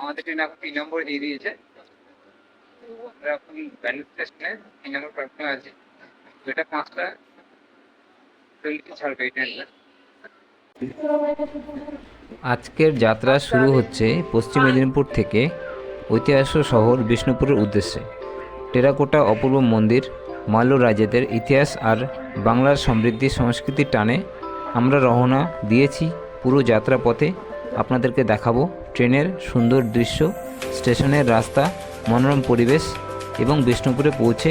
আমাদের ট্রেন এখন 3 নম্বর দিয়ে দিয়েছে। আমরা এখন ব্যান্ডেল স্টেশনে 3 নম্বর প্ল্যাটফর্মে আছি। এটা 5টা 20 ছাড়বে এই ট্রেনটা। আজকের যাত্রা শুরু হচ্ছে পশ্চিম মেদিনীপুর থেকে ঐতিহাসিক শহর বিষ্ণুপুরের উদ্দেশ্যে। টেরাকোটা অপূর্ব মন্দির, মাল্য রাজাদের ইতিহাস আর বাংলার সমৃদ্ধি সংস্কৃতির টানে আমরা রওনা দিয়েছি। পুরো যাত্রাপথে আপনাদেরকে দেখাবো ট্রেনের সুন্দর দৃশ্য, স্টেশনের রাস্তা, মনোরম পরিবেশ এবং বিষ্ণুপুরে পৌঁছে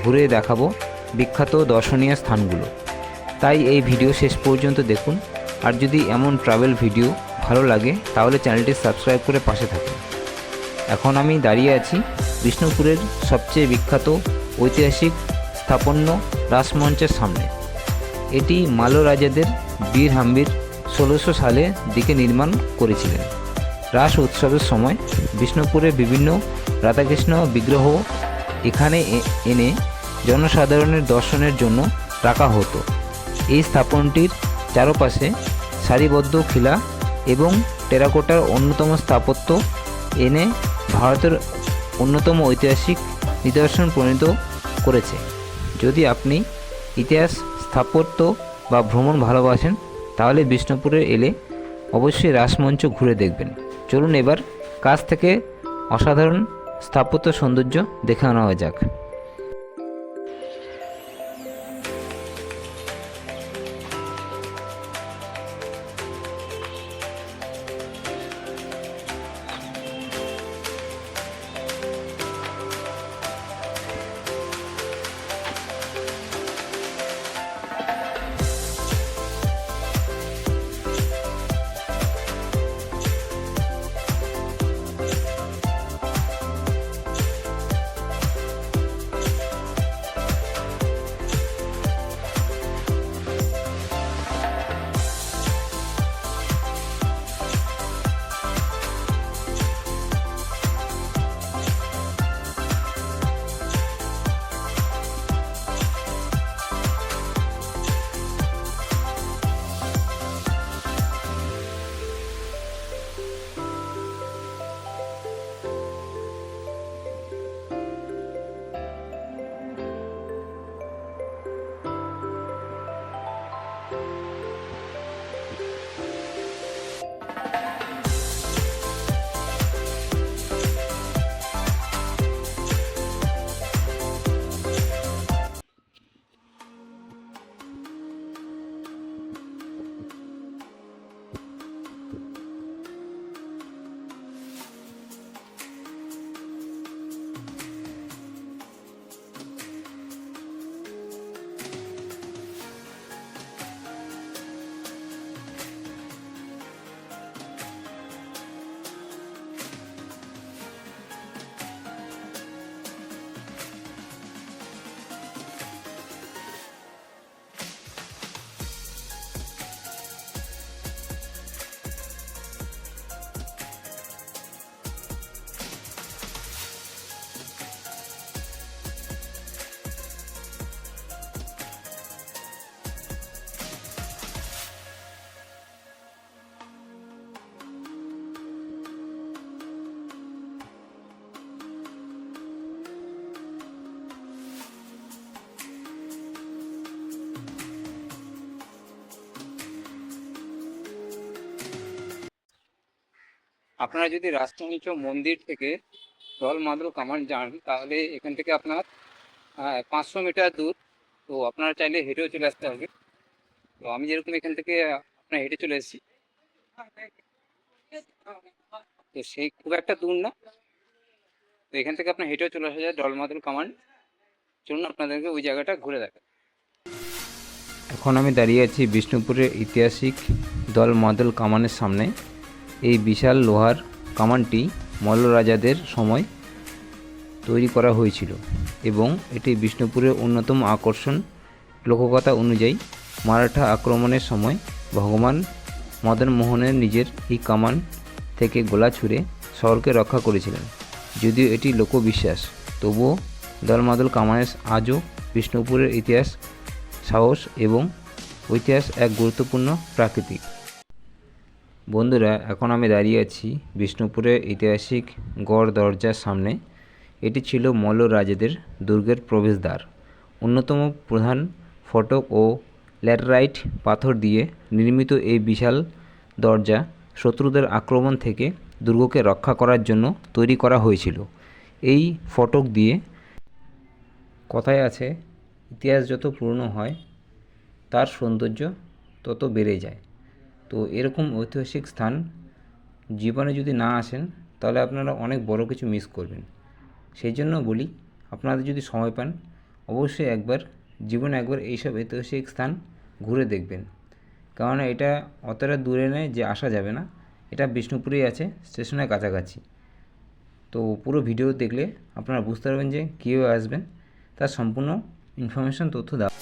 ঘুরে দেখাবো বিখ্যাত দর্শনীয় স্থানগুলো। তাই এই ভিডিও শেষ পর্যন্ত দেখুন। আর যদি এমন ট্রাভেল ভিডিও ভালো লাগে তাহলে চ্যানেলটি সাবস্ক্রাইব করে পাশে থাকুন। এখন আমি দাঁড়িয়ে আছি বিষ্ণুপুরের সবচেয়ে বিখ্যাত ঐতিহাসিক স্থাপত্য রাসমঞ্চের সামনে। এটি মাল্য রাজাদের বীর হাম্বির 1600 সালের দিকে নির্মাণ করেছিলেন। রাস উৎসবের সময় বিষ্ণুপুরে বিভিন্ন রাধাকৃষ্ণ বিগ্রহ এখানে এনে জনসাধারণের দর্শনের জন্য রাখা হতো। এই স্থাপনটির চারপাশে সারিবদ্ধ খিলা এবং টেরাকোটার অন্যতম স্থাপত্য এনে ভারতের অন্যতম ঐতিহাসিক নিদর্শন পরিণত করেছে। যদি আপনি ইতিহাস, স্থাপত্য বা ভ্রমণ ভালোবাসেন তাহলে বিষ্ণুপুরে এলে অবশ্যই রাসমঞ্চ ঘুরে দেখবেন। চলুন এবার কাছ থেকে অসাধারণ স্থাপত্য সৌন্দর্য দেখে নেওয়া যাক। আপনারা যদি রাষ্ট্রনিচ মন্দির থেকে দল মাদল কামান যান তাহলে এখান থেকে আপনার 500 মিটার দূর। তো আপনারা চাইলে হেঁটেও চলে আসতে হবে। তো আমি যেরকম এখান থেকে আপনার হেঁটে চলে এসেছি, তো সেই খুব একটা দূর না। তো এখান থেকে আপনার হেঁটেও চলে আসা যায় দলমাদল কামান। চলুন আপনাদেরকে ওই জায়গাটা ঘুরে দেখা। এখন আমি দাঁড়িয়ে আছি বিষ্ণুপুরের ঐতিহাসিক দল মাদল কামানের সামনে। এই বিশাল লোহার কামানটি মল্ল রাজাদের সময় তৈরি করা হয়েছিল এবং এটি বিষ্ণুপুরের অন্যতম আকর্ষণ। লোককথা অনুযায়ী মারাঠা আক্রমণের সময় ভগবান মদন মোহনের নিজের এই কামান থেকে গোলা ছুঁড়ে শহরকে রক্ষা করেছিলেন। যদিও এটি লোকবিশ্বাস, তবুও দলমাদল কামানের আজও বিষ্ণুপুরের ইতিহাস, সাহস এবং ঐতিহাস এক গুরুত্বপূর্ণ প্রাকৃতিক। বন্ধুরা, এখন আমি দাঁড়িয়ে আছি বিষ্ণুপুরের ঐতিহাসিক গড় দরজার সামনে। এটি ছিল মল্ল রাজাদের দুর্গের প্রবেশদ্বার। অন্যতম প্রধান ফটক ও ল্যাটেরাইট পাথর দিয়ে নির্মিত এই বিশাল দরজা শত্রুদের আক্রমণ থেকে দুর্গকে রক্ষা করার জন্য তৈরি করা হয়েছিল। এই ফটক দিয়ে, কথায় আছে, ইতিহাস যত পুরনো হয় তার সৌন্দর্য তত বেড়ে যায়। তো এরকম ঐতিহাসিক স্থান জীবনে যদি না আসেন তাহলে আপনারা অনেক বড় কিছু মিস করবেন। সেই জন্য বলি, আপনাদের যদি সময় পান অবশ্যই জীবনে একবার এইসব ঐতিহাসিক স্থান ঘুরে দেখবেন। কারণ এটা অতটা দূরে নয় যে আসা যাবে না, এটা বিষ্ণুপুরেই আছে, স্টেশনের কাছাকাছি। তো পুরো ভিডিও দেখলে আপনারা বুঝতে পারবেন যে কীভাবে আসবেন, তার সম্পূর্ণ ইনফরমেশন তথ্য দেওয়া।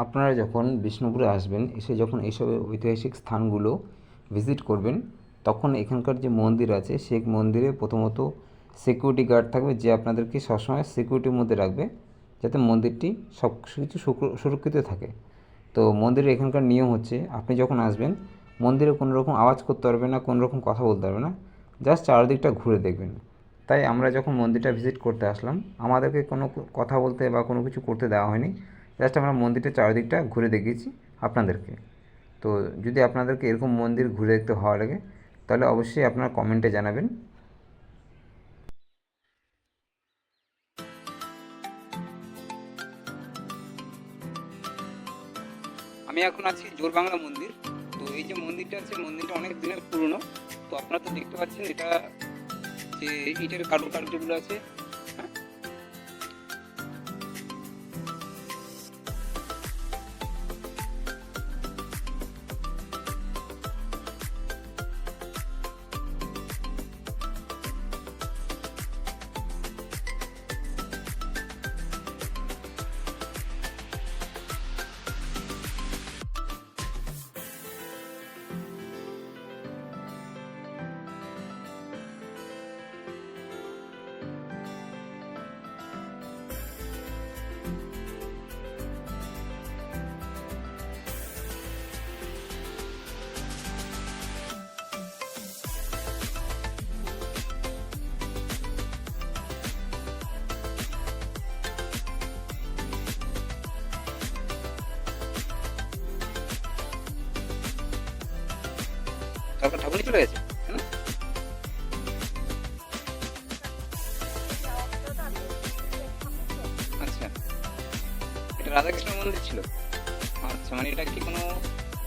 আপনারা যখন বিষ্ণুপুরে আসবেন, এসে যখন এইসব ঐতিহাসিক স্থানগুলো ভিজিট করবেন, তখন এখানকার যে মন্দির আছে সেই মন্দিরে প্রথমত সিকিউরিটি গার্ড থাকবে, যে আপনাদেরকে সবসময় সিকিউরিটির মধ্যে রাখবে যাতে মন্দিরটি সব কিছু সুরক্ষিত থাকে। তো মন্দিরের এখানকার নিয়ম হচ্ছে, আপনি যখন আসবেন মন্দিরে কোনো রকম আওয়াজ করতে পারবে না, কোনো রকম কথা বলতে পারবে না, জাস্ট চারদিকটা ঘুরে দেখবেন। তাই আমরা যখন মন্দিরটা ভিজিট করতে আসলাম, আমাদেরকে কোনো কথা বলতে বা কোনো কিছু করতে দেওয়া হয়নি, জাস্ট আমরা মন্দিরটা চারদিকটা ঘুরে দেখিয়েছি আপনাদেরকে। তো যদি আপনাদেরকে এরকম মন্দির ঘুরে দেখতে ভালো লাগে তাহলে অবশ্যই আপনারা কমেন্টে জানাবেন। আমি এখন আছি জোরবাংলা মন্দির। তো এই যে মন্দিরটা আছে, মন্দিরটা অনেক দিনের পুরনো। তো আপনারা তো দেখতে পাচ্ছেন এটা যে ইটের কারুকার্যগুলো আছে। হ্যাঁ, তারপর ঠাকুরই চলে গেছে। হ্যাঁ, এটা রাধাকৃষ্ণ মন্দির ছিল? আচ্ছা, মানে এটা কি কোনো,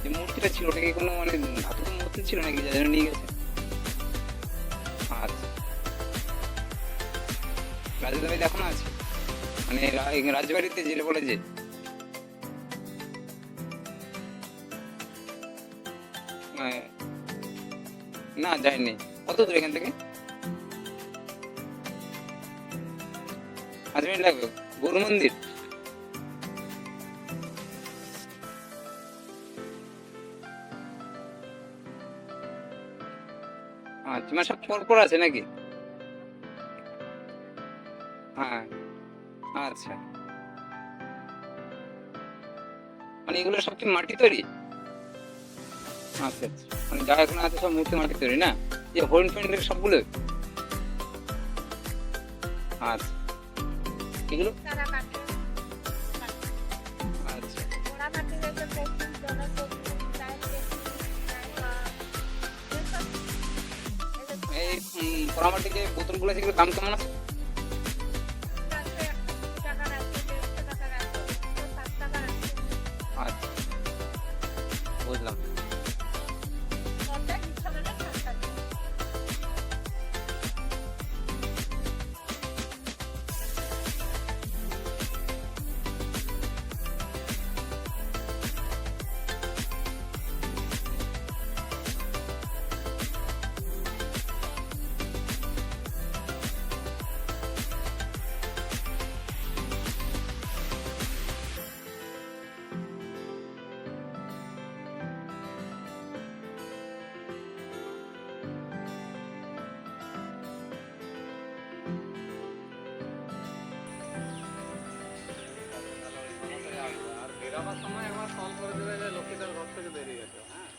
যে মূর্তিটা ছিল ওটা কি কোনো মানে ধাতব মূর্তি ছিল নাকি যার জন্য নিয়ে গেছে? আচ্ছা, রাজুদা বাড়িতে এখনো আছে? মানে রাজবাড়িতে জেলে বলে যে, মানে, না যায়নি। কত দূর এখান থেকে? 5 মিনিট লাগবে? গরু মন্দির? আচ্ছা, মানে সব পরপর আছে নাকি? হ্যাঁ, আচ্ছা। মানে এগুলো সব কি মাটি তৈরি? আচ্ছা আচ্ছা, মানে যা এখন আছে সব মূর্তি মাটি তৈরি না? যে হরিণ ফরিণ সবগুলো? আচ্ছা, এগুলো তারা কাটে আচ্ছা। ওরা কাটে রেখে পশু জনের পশু চায় এই পোড়ামাটি যে বোতলগুলো আছে এগুলো দাম কেমন আছে? টাকা রাখছে 150 টাকা রাখছে 7 টাকা রাখছে আচ্ছা, বুঝলাম। কোনটা ইচ্ছা হলে 7 টাকা বেরাবার সময় একবার কল করে দেবে যে লক্ষ্মীদের ঘর থেকে বেরিয়ে গেছে। হ্যাঁ,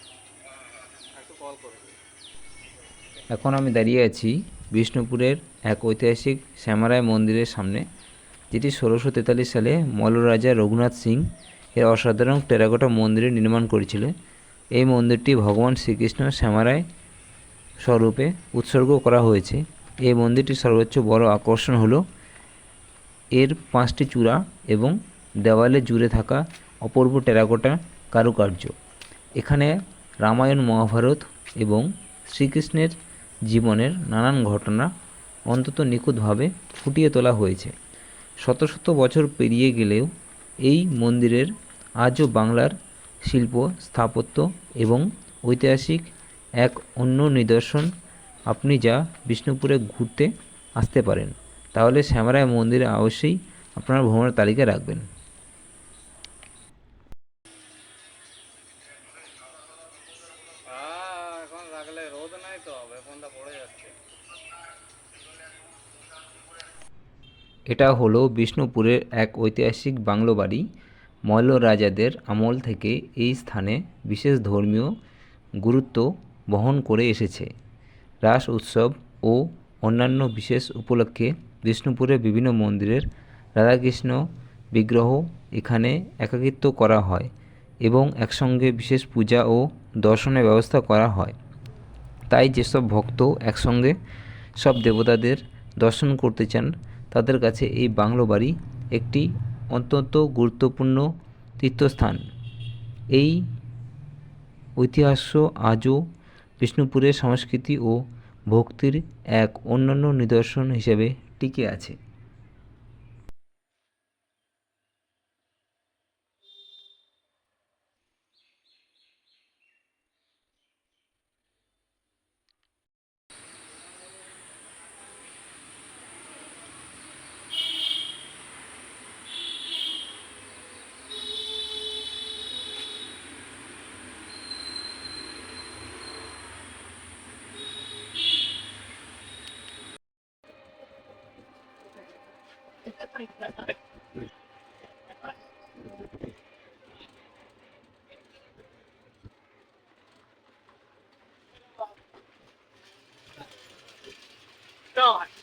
একটু কল করে দেবে। এখন আমি দাঁড়িয়ে আছি বিষ্ণুপুরের এক ঐতিহাসিক শ্যামারায় মন্দিরের সামনে, যেটি 1643 সালে মল্ল রাজা রঘুনাথ সিং এর অসাধারণ টেরাকোটা মন্দিরে নির্মাণ করেছিল। এই মন্দিরটি ভগবান শ্রীকৃষ্ণ শ্যামারায় স্বরূপে উৎসর্গ করা হয়েছে। এই মন্দিরটির সর্বোচ্চ বড় আকর্ষণ হলো এর 5টি চূড়া এবং দেওয়ালে জুড়ে থাকা অপূর্ব টেরাকোটা কারুকার্য। এখানে রামায়ণ, মহাভারত এবং শ্রীকৃষ্ণের জীবনের নানান ঘটনা অন্তত নিখুঁতভাবে ফুটিয়ে তোলা হয়েছে। শত শত বছর পেরিয়ে গেলেও এই মন্দিরের আজও বাংলার শিল্প, স্থাপত্য এবং ঐতিহাসিক এক অন্য নিদর্শন। আপনি যা বিষ্ণুপুরে ঘুরতে আসতে পারেন, তাহলে শ্যামারায় মন্দিরে অবশ্যই আপনার ভ্রমণের তালিকায় রাখবেন। এখন রাখলে রোদ নাই তো, বেফোনটা পড়ে যাচ্ছে। এটা হলো বিষ্ণুপুরের এক ঐতিহাসিক বাংলো বাড়ি। মল্ল রাজাদের আমল থেকে এই স্থানে বিশেষ ধর্মীয় গুরুত্ব বহন করে এসেছে। রাস উৎসব ও অন্যান্য বিশেষ উপলক্ষে বিষ্ণুপুরের বিভিন্ন মন্দিরের রাধাকৃষ্ণ বিগ্রহ এখানে একাকিত্ব করা হয় এবং একসঙ্গে বিশেষ পূজা ও দর্শনের ব্যবস্থা করা হয়। তাই যেসব ভক্ত একসঙ্গে সব দেবতাদের দর্শন করতে চান, তাদের কাছে এই বাংলো বাড়ি একটি অত্যন্ত গুরুত্বপূর্ণ তীর্থস্থান। এই ঐতিহ্য আজও বিষ্ণুপুরের সংস্কৃতি ও ভক্তির এক অনন্য নিদর্শন হিসেবে টিকে আছে। চল